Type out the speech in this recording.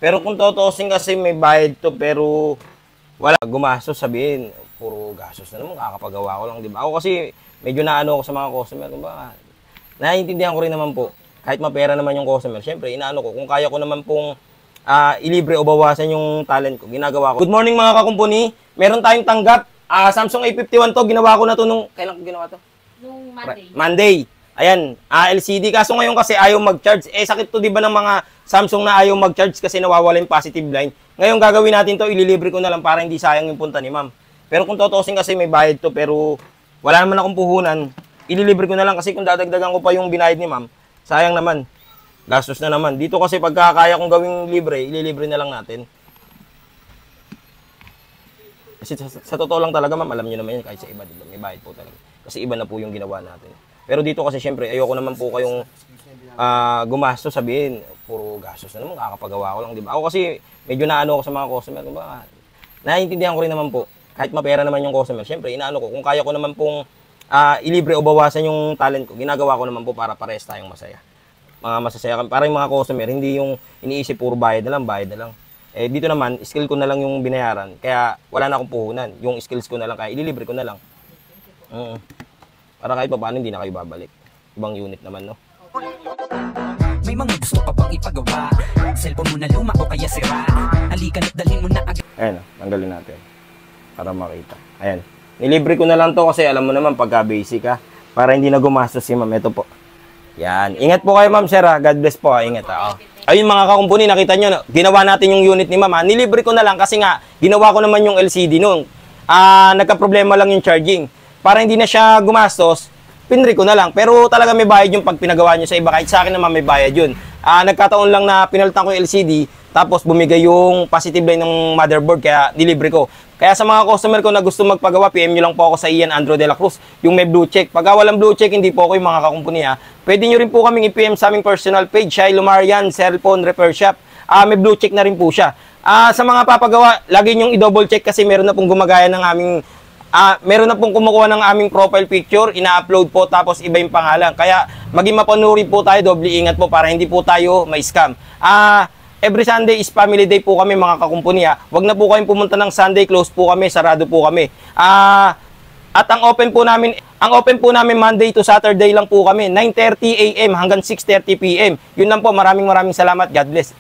Pero kung totoosin kasi may bayad to, pero wala, gumastos, sabihin, puro gastos na naman, kakapagawa ko lang, di ba? Ako kasi, medyo naano ako sa mga customer, kumbaga, naiintindihan ko rin naman po, kahit mapera naman yung customer, syempre, inaano ko, kung kaya ko naman pong ilibre o bawasan yung talent ko, ginagawa ko. Good morning mga kakumpuni, meron tayong tanggap, Samsung A51 to, ginawa ko na to nung, kailan ko ginawa to? Nung Monday. Monday. Ayan, LCD. Kaso ngayon kasi ayaw mag-charge. Sakit to, di ba, ng mga Samsung na ayaw mag-charge kasi nawawala yung positive line. Ngayon gagawin natin to, ililibre ko na lang para hindi sayang yung punta ni ma'am. Pero kung totoosin kasi may bayad to, pero wala naman akong puhunan, ililibre ko na lang kasi kung dadagdagan ko pa yung binayad ni ma'am, sayang naman. Gastos na naman. Dito kasi pagka kaya kong gawing libre, ililibre na lang natin. Kasi sa totoo lang talaga, ma'am, alam niyo naman yan, kahit sa iba, diba, may bayad po talaga. Kasi iba na po yung ginawa natin. Pero dito kasi syempre, ayoko naman po kayong gumastos, sabihin, puro gastos na naman, kakapagawa ko lang, di ba? Ako kasi medyo naano ako sa mga customer, diba? Naiintindihan ko rin naman po, kahit mapera naman yung customer, syempre, inaano ko, kung kaya ko naman pong ilibre o bawasan yung talent ko, ginagawa ko naman po para pares tayong masaya. Masasaya kami, para yung mga customer, hindi yung iniisip puro bayad na lang. Dito naman, skill ko na lang yung binayaran, kaya wala na akong puhunan, yung skills ko na lang, kaya ililibre ko na lang. Para kahit pa paano hindi na kayo babalik. Ibang unit naman, no? May mga gusto ka pang ipagawa. Cellphone mo na luma o kaya sira. Halika na't dalhin mo na agad. Ayan, tanggalin natin. Para makita. Ayan. Nilibre ko na lang to kasi alam mo naman pagka basic ha. Para hindi na gumastos si ma'am. Ito po. Yan. Ingat po kayo ma'am sir ha. God bless po ha. Ingat ha. Ayun mga kakumpuni, nakita nyo, ginawa natin yung unit ni ma'am ha. Nilibre ko na lang kasi nga, ginawa ko naman yung LCD noon. Nagka-problema lang yung charging. Para hindi na siya gumastos, pinri ko na lang. Pero talaga may bayad yung pag pinagawa nyo sa iba. Kahit sa akin naman may bayad yun. Nagkataon lang na pinalitan ko yung LCD, tapos bumigay yung positive line ng motherboard, kaya nilibre ko. Kaya sa mga customer ko na gusto magpagawa, PM nyo lang po ako sa Ian Andro de la Cruz, yung may blue check. Pag walang blue check, hindi po ako yung mga kakumpuni ha. Pwede nyo rin po kaming i-PM sa aming personal page, Shiloh Marian Cellphone Repair Shop. May blue check na rin po siya. Sa mga papagawa, lagi nyong i-double check kasi meron na pong gumagaya ng aming meron na pong kumukuha ng aming profile picture, ina-upload po tapos iba yung pangalan. Kaya maging mapanuri po tayo, doble ingat po para hindi po tayo may-scam. Every Sunday is family day po kami mga kakumpuni ha. Huwag na po kayong pumunta ng Sunday, close po kami, sarado po kami. At ang open po namin Monday to Saturday lang po kami, 9:30 AM hanggang 6:30 PM. Yun lang po, maraming salamat. God bless.